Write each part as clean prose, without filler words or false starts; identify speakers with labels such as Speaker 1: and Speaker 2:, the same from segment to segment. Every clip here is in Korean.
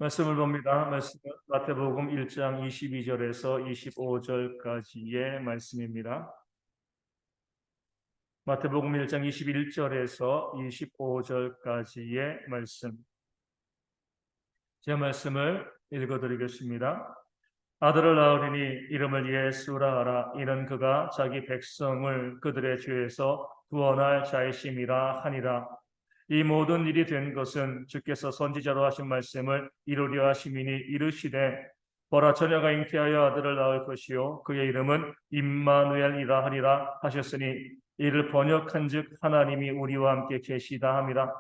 Speaker 1: 말씀을 봅니다. 말씀은 마태복음 1장 22절에서 25절까지의 말씀입니다. 마태복음 1장 21절에서 25절까지의 말씀. 제 말씀을 읽어드리겠습니다. 아들을 낳으리니 이름을 예수라 하라. 이는 그가 자기 백성을 그들의 죄에서 구원할 자이심이라 하니라. 이 모든 일이 된 것은 주께서 선지자로 하신 말씀을 이루려 하심이니 이르시되 보라 처녀가 잉태하여 아들을 낳을 것이요 그의 이름은 임마누엘이라 하리라 하셨으니 이를 번역한즉 하나님이 우리와 함께 계시다 함이라.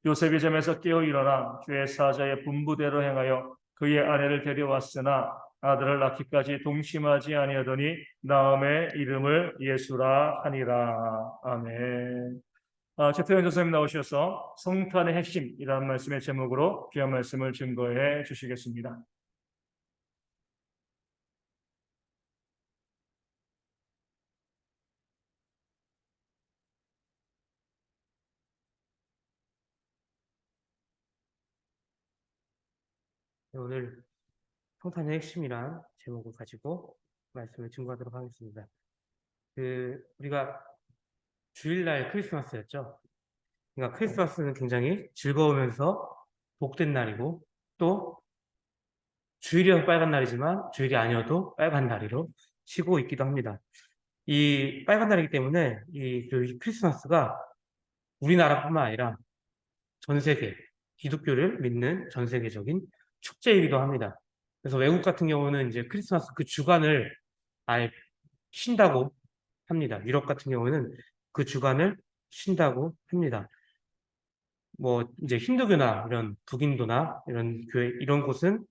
Speaker 1: 요셉이 잠에서 깨어 일어나 주의 사자의 분부대로 행하여 그의 아내를 데려왔으나 아들을 낳기까지 동심하지 아니하더니 나음의 이름을 예수라 하니라. 아멘. 최태현 교수님 나오셔서 성탄의 핵심이라는 말씀의 제목으로 귀한 말씀을 증거해 주시겠습니다.
Speaker 2: 네, 오늘 성탄의 핵심이란 제목을 가지고 말씀을 증거하도록 하겠습니다. 우리가 주일날 크리스마스였죠. 그러니까 크리스마스는 굉장히 즐거우면서 복된 날이고 또 주일이어서 빨간 날이지만 주일이 아니어도 빨간 날이로 쉬고 있기도 합니다. 이 빨간 날이기 때문에 이 크리스마스가 우리나라뿐만 아니라 전 세계 기독교를 믿는 전 세계적인 축제이기도 합니다. 그래서 외국 같은 경우는 이제 크리스마스 그 주간을 아예 쉰다고 합니다. 유럽 같은 경우는 그 주간을 쉰다고 합니다. 뭐 이제 힌두교나 이런 북인도나 이런 교회 이런 곳은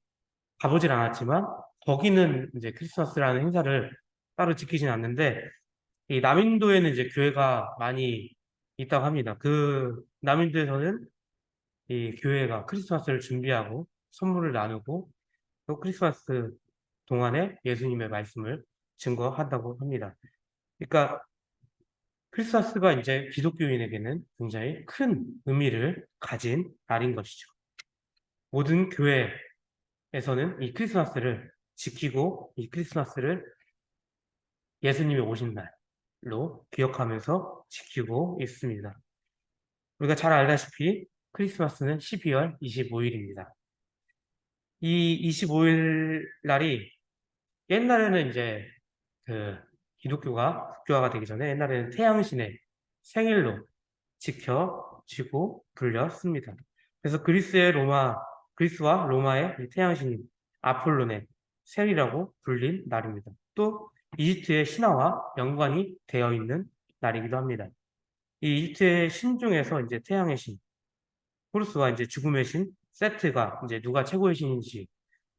Speaker 2: 가보질 않았지만 거기는 이제 크리스마스라는 행사를 따로 지키진 않는데 이 남인도에는 이제 교회가 많이 있다고 합니다. 그 남인도에서는 이 교회가 크리스마스를 준비하고 선물을 나누고 또 크리스마스 동안에 예수님의 말씀을 증거한다고 합니다. 그러니까 크리스마스가 이제 기독교인에게는 굉장히 큰 의미를 가진 날인 것이죠. 모든 교회에서는 이 크리스마스를 지키고 이 크리스마스를 예수님이 오신 날로 기억하면서 지키고 있습니다. 우리가 잘 알다시피 크리스마스는 12월 25일입니다. 이 25일 날이 옛날에는 이제 기독교가 국교화가 되기 전에 옛날에는 태양신의 생일로 지켜지고 불렸습니다. 그래서 그리스와 로마의 태양신인 아폴론의 생이라고 불린 날입니다. 또 이집트의 신화와 연관이 되어 있는 날이기도 합니다. 이 이집트의 신 중에서 이제 태양의 신 호루스와 이제 죽음의 신 세트가 이제 누가 최고의 신인지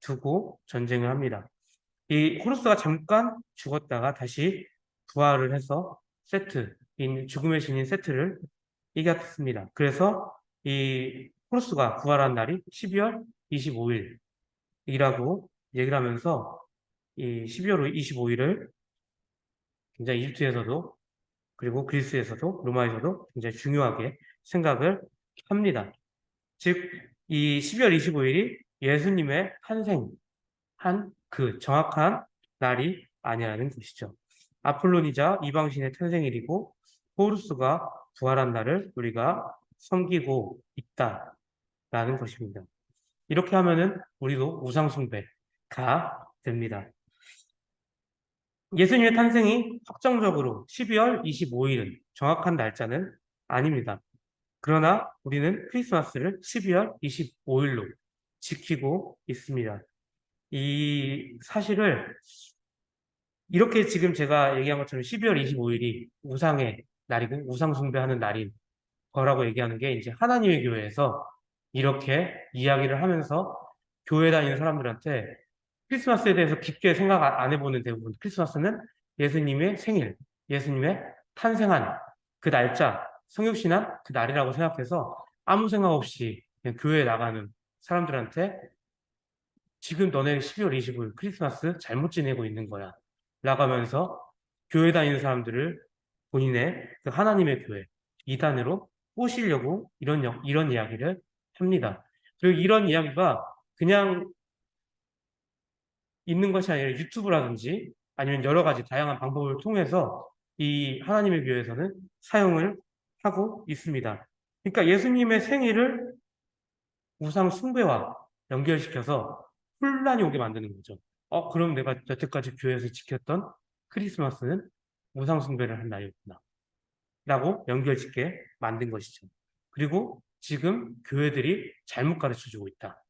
Speaker 2: 두고 전쟁을 합니다. 이 호루스가 잠깐 죽었다가 다시 부활을 해서 죽음의 신인 세트를 이겼습니다. 그래서 이 호루스가 부활한 날이 12월 25일이라고 얘기를 하면서 이 12월 25일을 굉장히 이집트에서도 그리고 그리스에서도 로마에서도 굉장히 중요하게 생각을 합니다. 즉, 이 12월 25일이 예수님의 탄생한 그 정확한 날이 아니라는 것이죠. 아폴론이자 이방신의 탄생일이고 호루스가 부활한 날을 우리가 섬기고 있다라는 것입니다. 이렇게 하면은 우리도 우상숭배가 됩니다. 예수님의 탄생이 확정적으로 12월 25일은 정확한 날짜는 아닙니다. 그러나 우리는 크리스마스를 12월 25일로 지키고 있습니다. 이 사실을 이렇게 지금 제가 얘기한 것처럼 12월 25일이 우상의 날이고 우상 숭배하는 날인 거라고 얘기하는 게 이제 하나님의 교회에서 이렇게 이야기를 하면서 교회 다니는 사람들한테 크리스마스에 대해서 깊게 생각 안 해보는 대부분 크리스마스는 예수님의 생일, 예수님의 탄생한 그 날짜, 성육신한 그 날이라고 생각해서 아무 생각 없이 그냥 교회에 나가는 사람들한테 지금 너네 12월 25일 크리스마스 잘못 지내고 있는 거야 라고 하면서 교회 다니는 사람들을 본인의 그 하나님의 교회 이단으로 꼬시려고 이런 이야기를 합니다. 그리고 이런 이야기가 그냥 있는 것이 아니라 유튜브라든지 아니면 여러 가지 다양한 방법을 통해서 이 하나님의 교회에서는 사용을 하고 있습니다. 그러니까 예수님의 생일을 우상 숭배와 연결시켜서 혼란이 오게 만드는 거죠. 그럼 내가 여태까지 교회에서 지켰던 크리스마스는 우상 숭배를 한 날이었구나. 라고 연결짓게 만든 것이죠. 그리고 지금 교회들이 잘못 가르쳐주고 있다.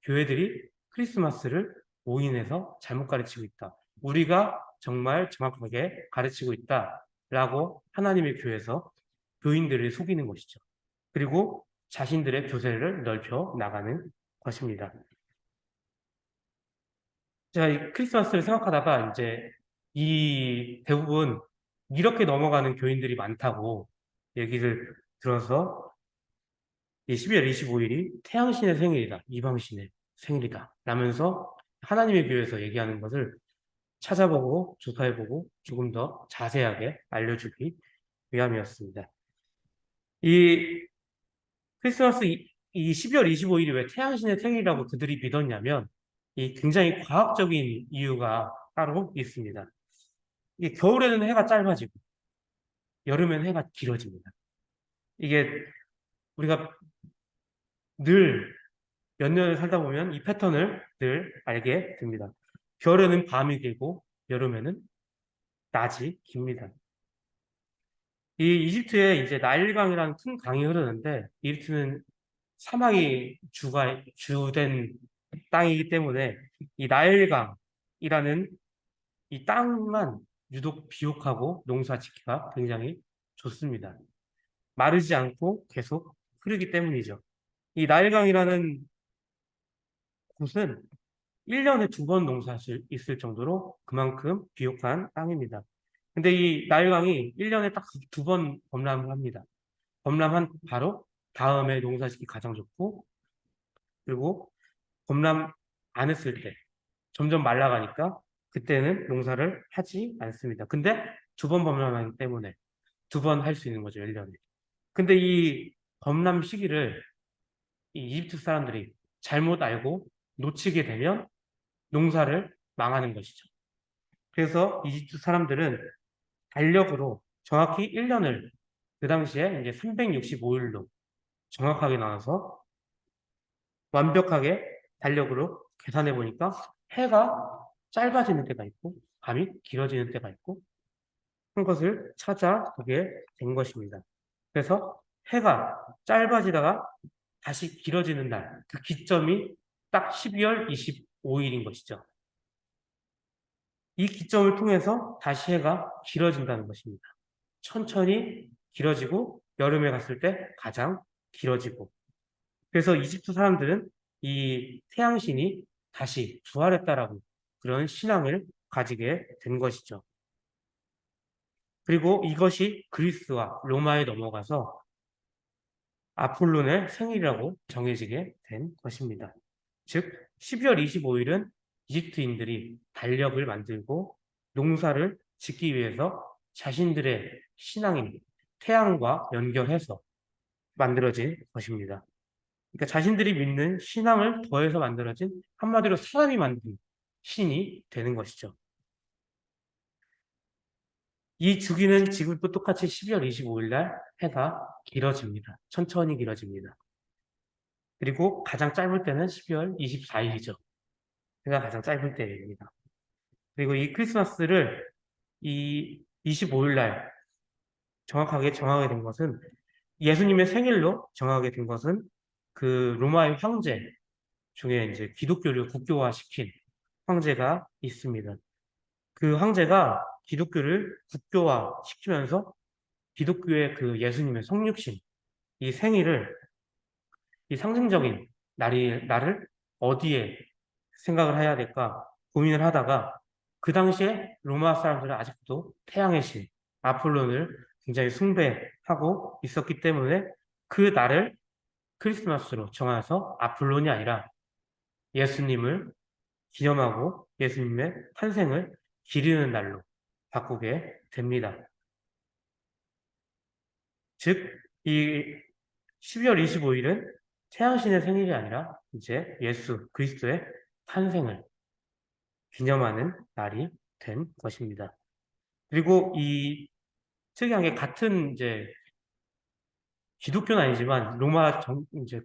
Speaker 2: 교회들이 크리스마스를 오인해서 잘못 가르치고 있다. 우리가 정말 정확하게 가르치고 있다. 라고 하나님의 교회에서 교인들을 속이는 것이죠. 그리고 자신들의 교세를 넓혀 나가는 것입니다. 제가 이 크리스마스를 생각하다가 이제 이 대부분 이렇게 넘어가는 교인들이 많다고 얘기를 들어서 이 12월 25일이 태양신의 생일이다. 이방신의 생일이다. 라면서 하나님의 교회에서 얘기하는 것을 찾아보고 조사해보고 조금 더 자세하게 알려주기 위함이었습니다. 이 크리스마스 이 12월 25일이 왜 태양신의 생일이라고 그들이 믿었냐면 이 굉장히 과학적인 이유가 따로 있습니다. 이게 겨울에는 해가 짧아지고 여름에는 해가 길어집니다. 이게 우리가 늘 몇 년을 살다 보면 이 패턴을 늘 알게 됩니다. 겨울에는 밤이 길고 여름에는 낮이 깁니다. 이 이집트에 이제 나일강이라는 큰 강이 흐르는데 이집트는 사막이 주된 땅이기 때문에 이 나일강이라는 이 땅만 유독 비옥하고 농사 짓기가 굉장히 좋습니다. 마르지 않고 계속 흐르기 때문이죠. 이 나일강이라는 곳은 1년에 2번 농사할 수 있을 정도로 그만큼 비옥한 땅입니다. 근데 이 나일강이 1년에 딱 2번 범람을 합니다. 범람한 바로 다음에 농사 짓기 가장 좋고, 그리고 범람 안 했을 때 점점 말라가니까 그때는 농사를 하지 않습니다. 근데 2번 범람하기 때문에 2번 할 수 있는 거죠, 1년에. 근데 이 범람 시기를 이 이집트 사람들이 잘못 알고 놓치게 되면 농사를 망하는 것이죠. 그래서 이집트 사람들은 달력으로 정확히 1년을 그 당시에 이제 365일로 정확하게 나눠서 완벽하게 달력으로 계산해 보니까 해가 짧아지는 때가 있고 밤이 길어지는 때가 있고 한 것을 찾아보게 된 것입니다. 그래서 해가 짧아지다가 다시 길어지는 날, 그 기점이 딱 12월 25일인 것이죠. 이 기점을 통해서 다시 해가 길어진다는 것입니다. 천천히 길어지고 여름에 갔을 때 가장 길어지고 그래서 이집트 사람들은 이 태양신이 다시 부활했다라고 그런 신앙을 가지게 된 것이죠. 그리고 이것이 그리스와 로마에 넘어가서 아폴론의 생일이라고 정해지게 된 것입니다. 즉 12월 25일은 이집트인들이 달력을 만들고 농사를 짓기 위해서 자신들의 신앙인 태양과 연결해서 만들어진 것입니다. 그러니까 자신들이 믿는 신앙을 더해서 만들어진 한마디로 사람이 만든 신이 되는 것이죠. 이 주기는 지금도 똑같이 12월 25일 날 해가 길어집니다. 천천히 길어집니다. 그리고 가장 짧을 때는 12월 24일이죠. 해가 가장 짧을 때입니다. 그리고 이 크리스마스를 이 25일 날 정확하게 정하게 된 것은 예수님의 생일로 정하게 된 것은 그 로마의 황제 중에 이제 기독교를 국교화시킨 황제가 있습니다. 그 황제가 기독교를 국교화시키면서 기독교의 그 예수님의 성육신, 이 생일을, 이 상징적인 날을 어디에 생각을 해야 될까 고민을 하다가 그 당시에 로마 사람들은 아직도 태양의 신, 아폴론을 굉장히 숭배하고 있었기 때문에 그 날을 크리스마스로 정해서 아폴론이 아니라 예수님을 기념하고 예수님의 탄생을 기리는 날로 바꾸게 됩니다. 즉, 이 12월 25일은 태양신의 생일이 아니라 이제 예수 그리스도의 탄생을 기념하는 날이 된 것입니다. 그리고 이 특이한 게 같은 이제 기독교는 아니지만 로마 이제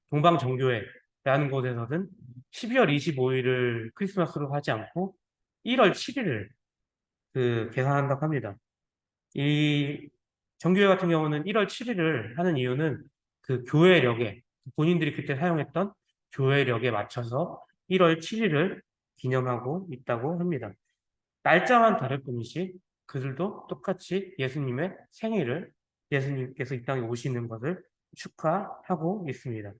Speaker 2: 동방 정교회라는 곳에서는 12월 25일을 크리스마스로 하지 않고 1월 7일을 계산한다고 합니다. 이 정교회 같은 경우는 1월 7일을 하는 이유는 그 교회력에 본인들이 그때 사용했던 교회력에 맞춰서 1월 7일을 기념하고 있다고 합니다. 날짜만 다를 뿐이지 그들도 똑같이 예수님의 생일을 예수님께서 이 땅에 오시는 것을 축하하고 있습니다.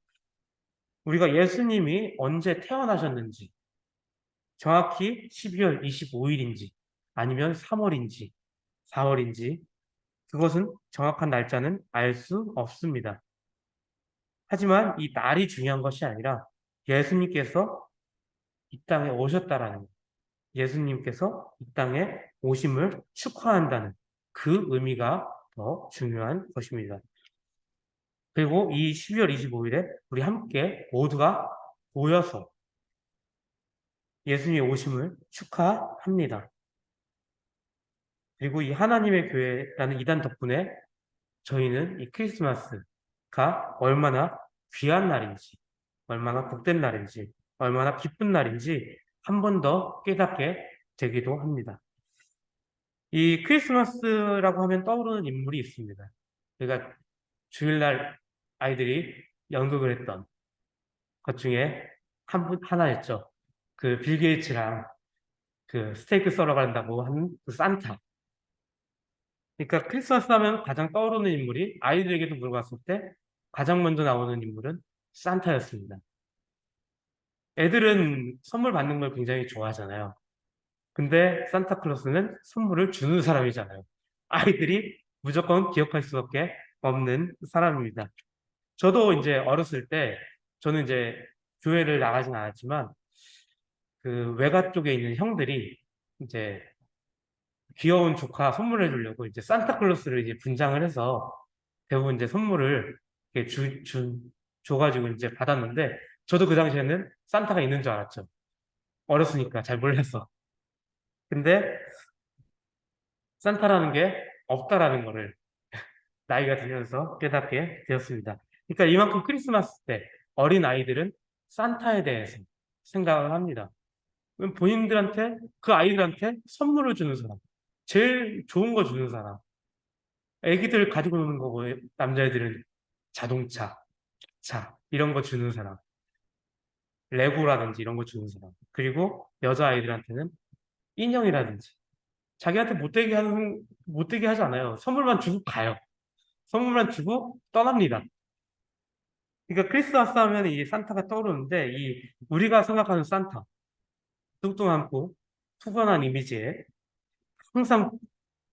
Speaker 2: 우리가 예수님이 언제 태어나셨는지 정확히 12월 25일인지 아니면 3월인지 4월인지 그것은 정확한 날짜는 알 수 없습니다. 하지만 이 날이 중요한 것이 아니라 예수님께서 이 땅에 오셨다라는 것, 예수님께서 이 땅에 오심을 축하한다는 그 의미가 더 중요한 것입니다. 그리고 이 12월 25일에 우리 함께 모두가 모여서 예수님의 오심을 축하합니다. 그리고 이 하나님의 교회라는 이단 덕분에 저희는 이 크리스마스가 얼마나 귀한 날인지, 얼마나 복된 날인지, 얼마나 기쁜 날인지 한 번 더 깨닫게 되기도 합니다. 이 크리스마스라고 하면 떠오르는 인물이 있습니다. 그러니까 주일날 아이들이 연극을 했던 것 중에 하나였죠. 빌 게이츠랑 스테이크 썰어 간다고 하는 산타. 그러니까 크리스마스 하면 가장 떠오르는 인물이 아이들에게도 물어봤을 때 가장 먼저 나오는 인물은 산타였습니다. 애들은 선물 받는 걸 굉장히 좋아하잖아요. 근데 산타클로스는 선물을 주는 사람이잖아요. 아이들이 무조건 기억할 수밖에 없는 사람입니다. 저도 이제 어렸을 때 저는 이제 교회를 나가진 않았지만 외가 쪽에 있는 형들이 이제 귀여운 조카 선물해 주려고 이제 산타클로스를 이제 분장을 해서 대부분 이제 선물을 이렇게 줘가지고 이제 받았는데 저도 그 당시에는 산타가 있는 줄 알았죠. 어렸으니까 잘 몰랐어. 근데 산타라는 게 없다라는 거를 나이가 들면서 깨닫게 되었습니다. 그러니까 이만큼 크리스마스 때 어린 아이들은 산타에 대해서 생각을 합니다. 본인들한테 그 아이들한테 선물을 주는 사람, 제일 좋은 거 주는 사람. 애기들 가지고 노는 거고 남자애들은 자동차, 차 이런 거 주는 사람, 레고라든지 이런 거 주는 사람. 그리고 여자아이들한테는 인형이라든지 자기한테 못되게 하지 않아요. 선물만 주고 가요. 선물만 주고 떠납니다. 그러니까 크리스마스 하면 이 산타가 떠오르는데 우리가 생각하는 산타 뚱뚱하고 푸근한 이미지에 항상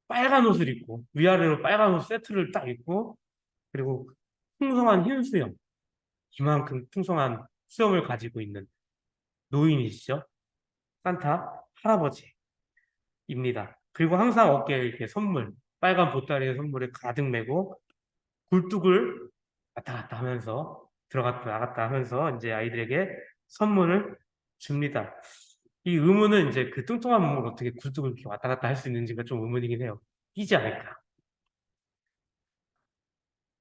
Speaker 2: 빨간 옷을 입고 위아래로 빨간 옷 세트를 딱 입고 그리고 풍성한 흰 수염 이만큼 풍성한 수염을 가지고 있는 노인이시죠. 산타 할아버지입니다. 그리고 항상 어깨에 이렇게 선물 빨간 보따리에 선물을 가득 메고 굴뚝을 왔다 갔다 하면서 들어갔다 나갔다 하면서 이제 아이들에게 선물을 줍니다. 이 의문은 이제 그 뚱뚱한 몸을 어떻게 굴뚝을 이렇게 왔다 갔다 할 수 있는지가 좀 의문이긴 해요. 끼지 않을까?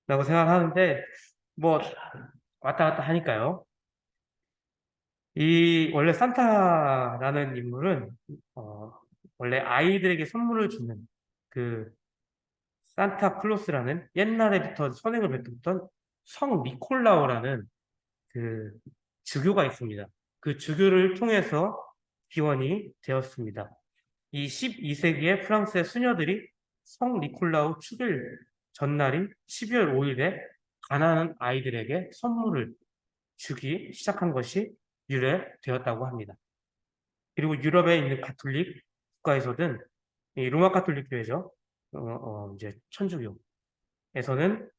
Speaker 2: 라고 생각하는데 뭐 왔다 갔다 하니까요. 원래 산타라는 인물은 원래 아이들에게 선물을 주는 그 산타클로스라는 옛날에부터 선행을 뱉었던 성 니콜라오라는 그 주교가 있습니다. 그 주교를 통해서 기원이 되었습니다. 이 12세기에 프랑스의 수녀들이 성 니콜라우 축일 전날인 12월 5일에 가난한 아이들에게 선물을 주기 시작한 것이 유래되었다고 합니다. 그리고 유럽에 있는 가톨릭 국가에서는 이 로마 가톨릭 교회죠. 이제 천주교에서는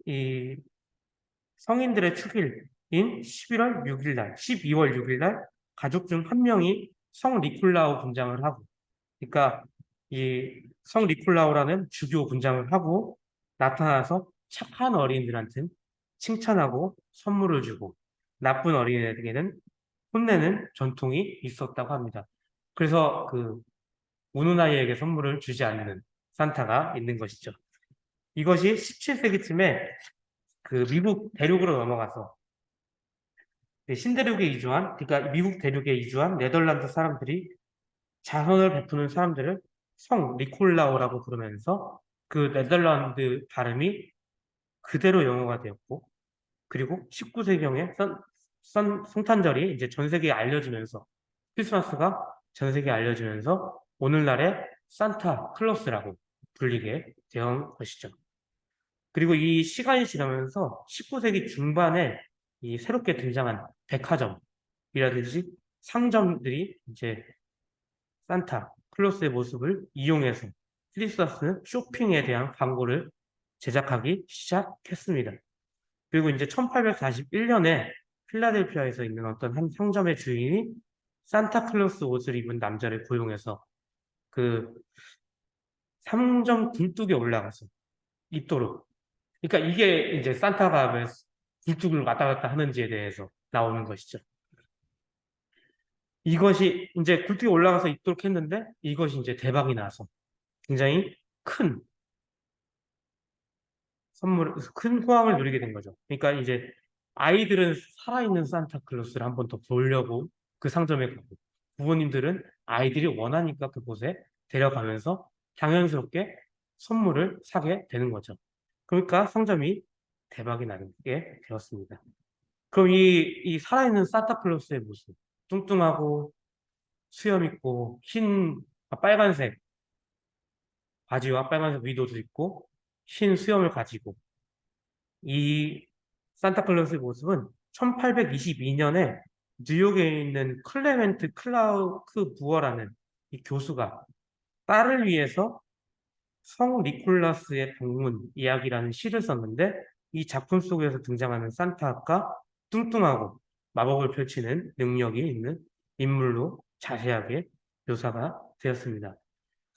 Speaker 2: 이 성인들의 축일인 11월 6일 날, 12월 6일 날 가족 중 한 명이 성 니콜라우 분장을 하고, 그러니까 이 성 니콜라우라는 주교 분장을 하고 나타나서 착한 어린이들한테는 칭찬하고 선물을 주고 나쁜 어린이에게는 혼내는 전통이 있었다고 합니다. 그래서 그 우는 아이에게 선물을 주지 않는 산타가 있는 것이죠. 이것이 17세기쯤에 그 미국 대륙으로 넘어가서 신대륙에 이주한, 그러니까 미국 대륙에 이주한 네덜란드 사람들이 자선을 베푸는 사람들을 성 니콜라오라고 부르면서 그 네덜란드 발음이 그대로 영어가 되었고, 그리고 19세기경에 성탄절이 이제 전 세계에 알려지면서, 크리스마스가 전 세계에 알려지면서 오늘날의 산타클로스라고 불리게 된 것이죠. 그리고 이 시간이 지나면서 19세기 중반에 이 새롭게 등장한 백화점이라든지 상점들이 이제 산타 클로스의 모습을 이용해서 크리스마스 쇼핑에 대한 광고를 제작하기 시작했습니다. 그리고 이제 1841년에 필라델피아에서 있는 어떤 한 상점의 주인이 산타클로스 옷을 입은 남자를 고용해서 그 상점 굴뚝에 올라가서 입도록. 그러니까 이게 이제 산타가 왜 굴뚝을 왔다 갔다 하는지에 대해서 나오는 것이죠. 이것이 이제 굴뚝에 올라가서 입도록 했는데 이것이 이제 대박이 나서 굉장히 큰 큰 호황을 누리게 된 거죠. 그러니까 이제 아이들은 살아있는 산타클로스를 한 번 더 보려고 그 상점에 가고, 부모님들은 아이들이 원하니까 그곳에 데려가면서 당연스럽게 선물을 사게 되는 거죠. 그러니까 상점이 대박이 나게 되었습니다. 그럼 이 살아있는 산타클로스의 모습, 뚱뚱하고 수염 있고 빨간색 바지와 빨간색 위도도 있고 흰 수염을 가지고 이 산타클로스의 모습은 1822년에 뉴욕에 있는 클레멘트 클라우크 부어라는 이 교수가 딸을 위해서 성 니콜라스의 방문 이야기라는 시를 썼는데, 이 작품 속에서 등장하는 산타가 뚱뚱하고 마법을 펼치는 능력이 있는 인물로 자세하게 묘사가 되었습니다.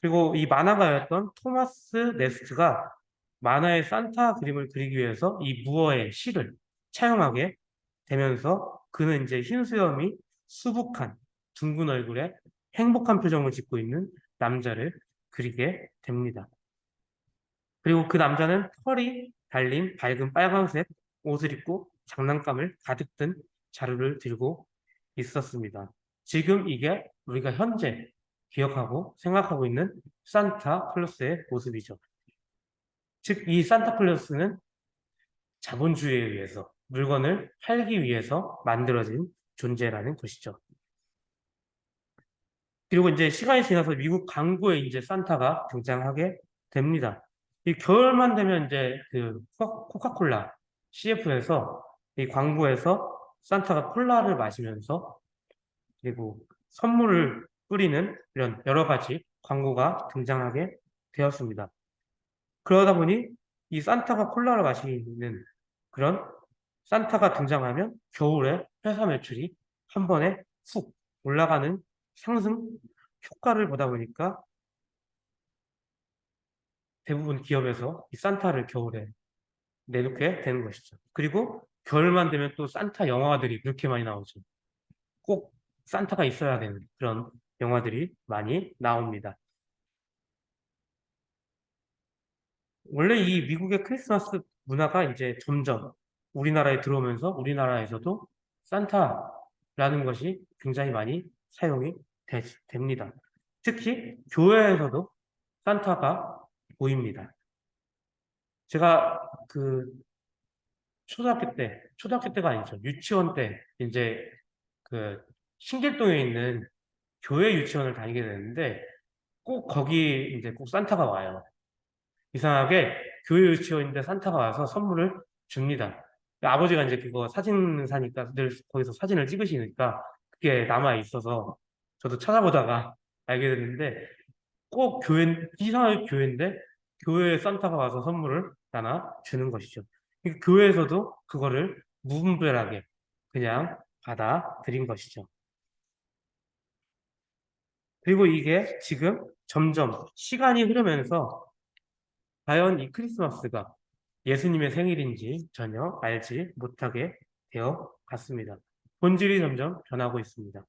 Speaker 2: 그리고 이 만화가였던 토마스 네스트가 만화의 산타 그림을 그리기 위해서 이 무어의 시를 차용하게 되면서 그는 이제 흰 수염이 수북한 둥근 얼굴에 행복한 표정을 짓고 있는 남자를 그리게 됩니다. 그리고 그 남자는 털이 달린 밝은 빨간색 옷을 입고 장난감을 가득 든 자루를 들고 있었습니다. 지금 이게 우리가 현재 기억하고 생각하고 있는 산타클로스의 모습이죠. 즉, 이 산타클로스는 자본주의에 의해서 물건을 팔기 위해서 만들어진 존재라는 것이죠. 그리고 이제 시간이 지나서 미국 광고에 이제 산타가 등장하게 됩니다. 이 겨울만 되면 이제 그 코카콜라 CF에서 이 광고에서 산타가 콜라를 마시면서 그리고 선물을 뿌리는 이런 여러 가지 광고가 등장하게 되었습니다. 그러다 보니 이 산타가 콜라를 마시는 그런 산타가 등장하면 겨울에 회사 매출이 한 번에 훅 올라가는 상승 효과를 보다 보니까 대부분 기업에서 이 산타를 겨울에 내놓게 되는 것이죠. 그리고 겨울만 되면 또 산타 영화들이 그렇게 많이 나오죠. 꼭 산타가 있어야 되는 그런 영화들이 많이 나옵니다. 원래 이 미국의 크리스마스 문화가 이제 점점 우리나라에 들어오면서 우리나라에서도 산타라는 것이 굉장히 많이 사용이 됩니다. 특히 교회에서도 산타가 보입니다. 제가 그 초등학교 때가 아니죠. 유치원 때 이제 그 신길동에 있는 교회 유치원을 다니게 되는데 꼭 거기 이제 꼭 산타가 와요. 이상하게 교회 유치원인데 산타가 와서 선물을 줍니다. 아버지가 이제 그거 사진사니까 늘 거기서 사진을 찍으시니까 그게 남아 있어서 저도 찾아보다가 알게 됐는데 꼭 이상하게 교회인데 교회에 산타가 와서 선물을 하나 주는 것이죠. 그러니까 교회에서도 그거를 무분별하게 그냥 받아들인 것이죠. 그리고 이게 지금 점점 시간이 흐르면서 과연 이 크리스마스가 예수님의 생일인지 전혀 알지 못하게 되어 갔습니다. 본질이 점점 변하고 있습니다.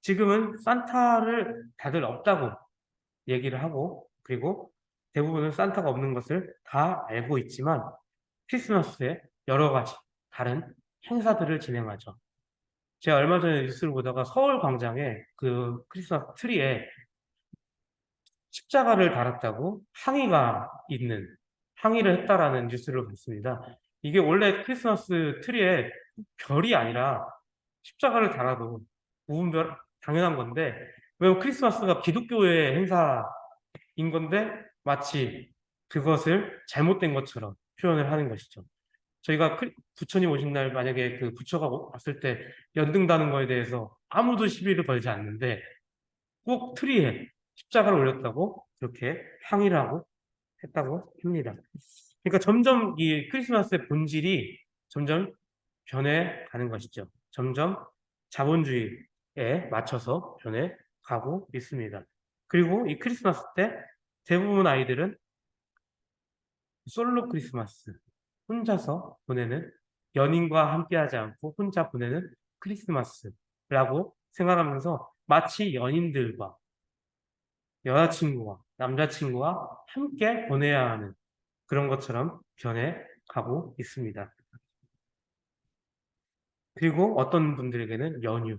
Speaker 2: 지금은 산타를 다들 없다고 얘기를 하고, 그리고 대부분은 산타가 없는 것을 다 알고 있지만 크리스마스에 여러 가지 다른 행사들을 진행하죠. 제가 얼마 전에 뉴스를 보다가 서울 광장에 그 크리스마스 트리에 십자가를 달았다고 항의를 했다라는 뉴스를 봤습니다. 이게 원래 크리스마스 트리에 별이 아니라 십자가를 달아도 무분별 당연한 건데, 왜 크리스마스가 기독교의 행사인 건데 마치 그것을 잘못된 것처럼 표현을 하는 것이죠. 저희가 부처님 오신 날 만약에 그 부처가 왔을 때 연등 다는 거에 대해서 아무도 시비를 걸지 않는데 꼭 트리에 십자가를 올렸다고 그렇게 항의를 하고 했다고 합니다. 그러니까 점점 이 크리스마스의 본질이 점점 변해가는 것이죠. 점점 자본주의에 맞춰서 변해가고 있습니다. 그리고 이 크리스마스 때 대부분 아이들은 솔로 크리스마스, 혼자서 보내는, 연인과 함께하지 않고 혼자 보내는 크리스마스라고 생각하면서 마치 연인들과 여자친구와 남자친구와 함께 보내야 하는 그런 것처럼 변해가고 있습니다. 그리고 어떤 분들에게는 연휴,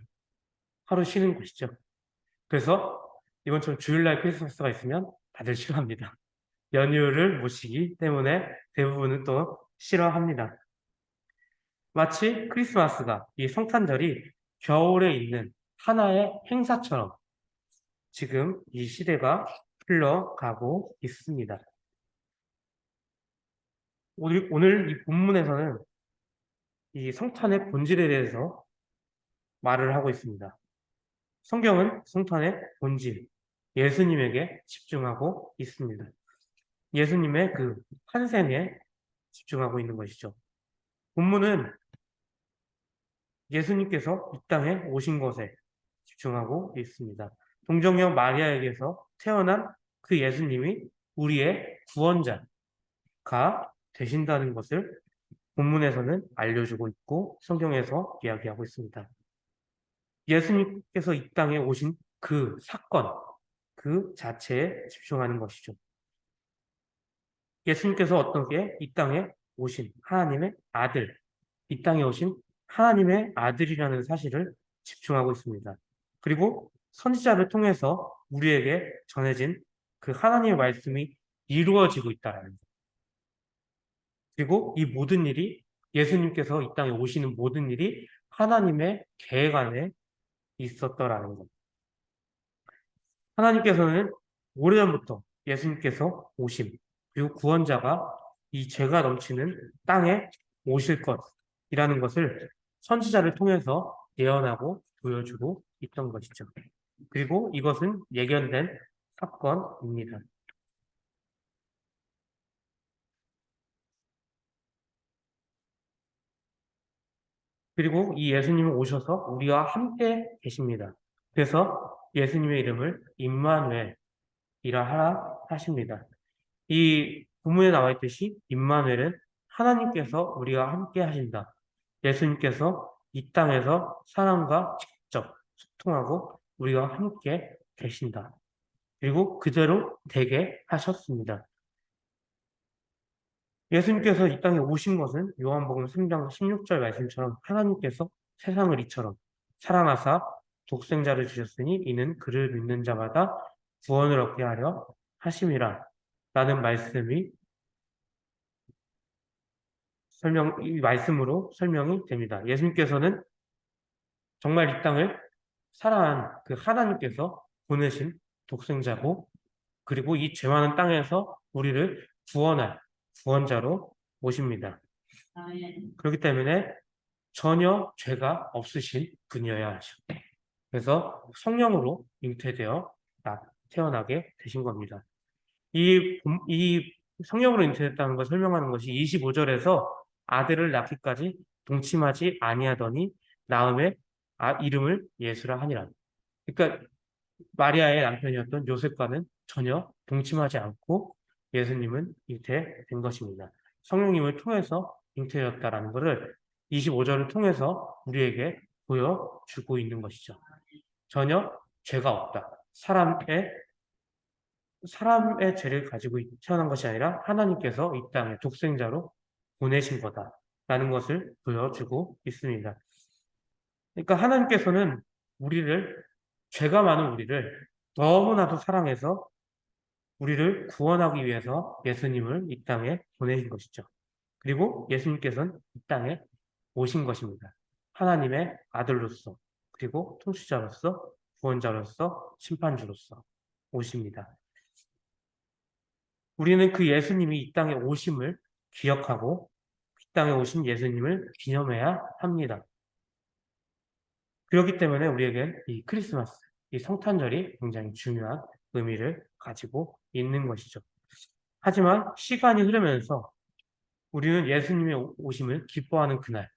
Speaker 2: 하루 쉬는 것이죠. 그래서 이번처럼 주일날 크리스마스가 있으면 다들 싫어합니다. 연휴를 모시기 때문에 대부분은 또 싫어합니다. 마치 크리스마스가, 이 성탄절이 겨울에 있는 하나의 행사처럼 지금 이 시대가 흘러가고 있습니다. 오늘 이 본문에서는 이 성탄의 본질에 대해서 말을 하고 있습니다. 성경은 성탄의 본질, 예수님에게 집중하고 있습니다. 예수님의 그 탄생에 집중하고 있는 것이죠. 본문은 예수님께서 이 땅에 오신 것에 집중하고 있습니다. 동정녀 마리아에게서 태어난 그 예수님이 우리의 구원자가 되신다는 것을 본문에서는 알려주고 있고 성경에서 이야기하고 있습니다. 예수님께서 이 땅에 오신 그 사건, 그 자체에 집중하는 것이죠. 예수님께서 어떻게 이 땅에 오신 하나님의 아들, 이 땅에 오신 하나님의 아들이라는 사실을 집중하고 있습니다. 그리고 선지자를 통해서 우리에게 전해진 그 하나님의 말씀이 이루어지고 있다는 것. 그리고 이 모든 일이, 예수님께서 이 땅에 오시는 모든 일이 하나님의 계획 안에 있었더라는 것. 하나님께서는 오래전부터 예수님께서 오심, 그리고 구원자가 이 죄가 넘치는 땅에 오실 것이라는 것을 선지자를 통해서 예언하고 보여주고 있던 것이죠. 그리고 이것은 예견된 사건입니다. 그리고 이 예수님은 오셔서 우리와 함께 계십니다. 그래서 예수님의 이름을 임마누엘이라 하라 하십니다. 이 본문에 나와 있듯이 임마누엘은 하나님께서 우리와 함께 하신다. 예수님께서 이 땅에서 사람과 직접 소통하고 우리와 함께 계신다. 그리고 그대로 되게 하셨습니다. 예수님께서 이 땅에 오신 것은 요한복음 3장 16절 말씀처럼 하나님께서 세상을 이처럼 사랑하사 독생자를 주셨으니 이는 그를 믿는 자마다 구원을 얻게 하려 하심이라 라는 말씀이 이 말씀으로 설명이 됩니다. 예수님께서는 정말 이 땅을 사랑한 그 하나님께서 보내신 독생자고, 그리고 이 죄 많은 땅에서 우리를 구원할 구원자로 모십니다. 그렇기 때문에 전혀 죄가 없으신 분이어야 하죠. 그래서 성령으로 잉태되어 태어나게 되신 겁니다. 이 성령으로 잉태됐다는 걸 설명하는 것이 25절에서 아들을 낳기까지 동침하지 아니하더니 낳음에 이름을 예수라 하니라. 그러니까 마리아의 남편이었던 요셉과는 전혀 동침하지 않고 예수님은 잉태된 것입니다. 성령님을 통해서 잉태되었다라는 것을 25절을 통해서 우리에게 보여주고 있는 것이죠. 전혀 죄가 없다. 사람의 죄를 가지고 태어난 것이 아니라 하나님께서 이 땅에 독생자로 보내신 거다라는 것을 보여주고 있습니다. 그러니까 하나님께서는 죄가 많은 우리를 너무나도 사랑해서 우리를 구원하기 위해서 예수님을 이 땅에 보내신 것이죠. 그리고 예수님께서는 이 땅에 오신 것입니다. 하나님의 아들로서, 그리고 통치자로서, 구원자로서, 심판주로서 오십니다. 우리는 그 예수님이 이 땅에 오심을 기억하고 이 땅에 오신 예수님을 기념해야 합니다. 그렇기 때문에 우리에겐 이 크리스마스, 이 성탄절이 굉장히 중요한 의미를 가지고 있는 것이죠. 하지만 시간이 흐르면서 우리는 예수님의 오심을 기뻐하는 그날,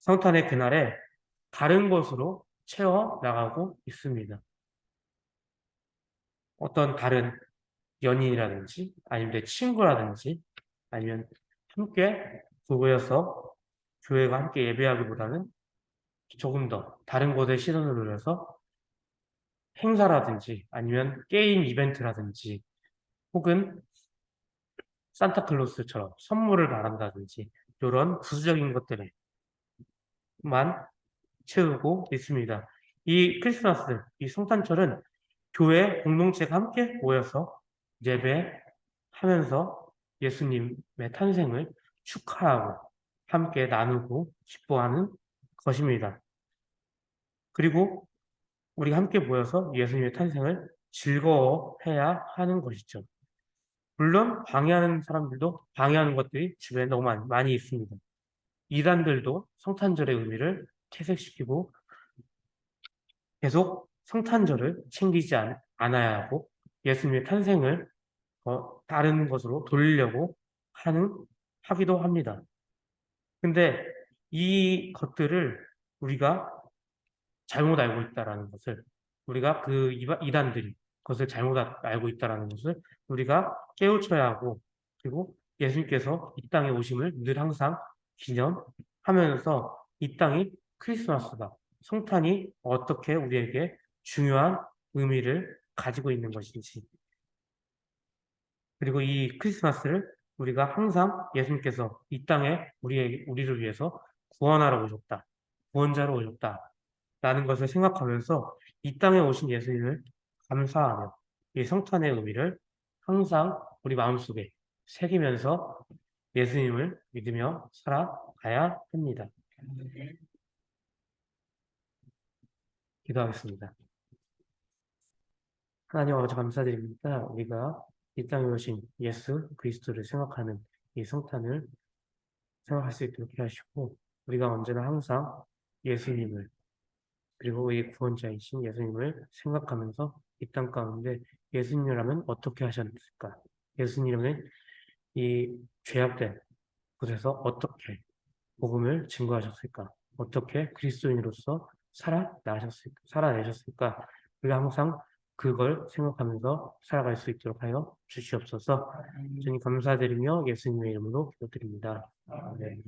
Speaker 2: 성탄의 그날에 다른 것으로 채워 나가고 있습니다. 어떤 다른 연인이라든지, 아니면 내 친구라든지, 아니면 함께 모여서 교회가 함께 예배하기보다는 조금 더 다른 곳에 시선을 돌려서 행사라든지, 아니면 게임 이벤트라든지, 혹은 산타클로스처럼 선물을 바란다든지, 이런 부수적인 것들에만 채우고 있습니다. 이 크리스마스, 이 성탄절은 교회 공동체가 함께 모여서 예배하면서 예수님의 탄생을 축하하고 함께 나누고 기뻐하는 것입니다. 그리고 우리 함께 모여서 예수님의 탄생을 즐거워해야 하는 것이죠. 물론 방해하는 것들이 주변에 너무 많이 있습니다. 이단들도 성탄절의 의미를 퇴색시키고 계속 성탄절을 챙기지 않아야 하고 예수님의 탄생을 다른 것으로 돌리려고 하기도 합니다. 근데 이 것들을 우리가 잘못 알고 있다라는 것을, 우리가 그 이단들이 그것을 잘못 알고 있다라는 것을 우리가 깨우쳐야 하고, 그리고 예수님께서 이 땅에 오심을 늘 항상 기념하면서 이 땅이 크리스마스다, 성탄이 어떻게 우리에게 중요한 의미를 가지고 있는 것인지, 그리고 이 크리스마스를 우리가 항상 예수님께서 이 땅에 우리를 위해서 구원하러 오셨다, 구원자로 오셨다 라는 것을 생각하면서 이 땅에 오신 예수님을 감사하며 이 성탄의 의미를 항상 우리 마음속에 새기면서 예수님을 믿으며 살아가야 합니다. 기도하겠습니다. 하나님 아버지 감사드립니다. 우리가 이 땅에 오신 예수 그리스도를 생각하는 이 성탄을 생각할 수 있도록 하시고, 우리가 언제나 항상 예수님을, 그리고 이 구원자이신 예수님을 생각하면서 이 땅 가운데 예수님이라면 어떻게 하셨을까? 예수님은 이 죄악된 곳에서 어떻게 복음을 증거하셨을까? 어떻게 그리스도인으로서 살아내셨을까? 우리가 항상 그걸 생각하면서 살아갈 수 있도록 하여 주시옵소서. 주님 감사드리며 예수님의 이름으로 기도드립니다. 아멘.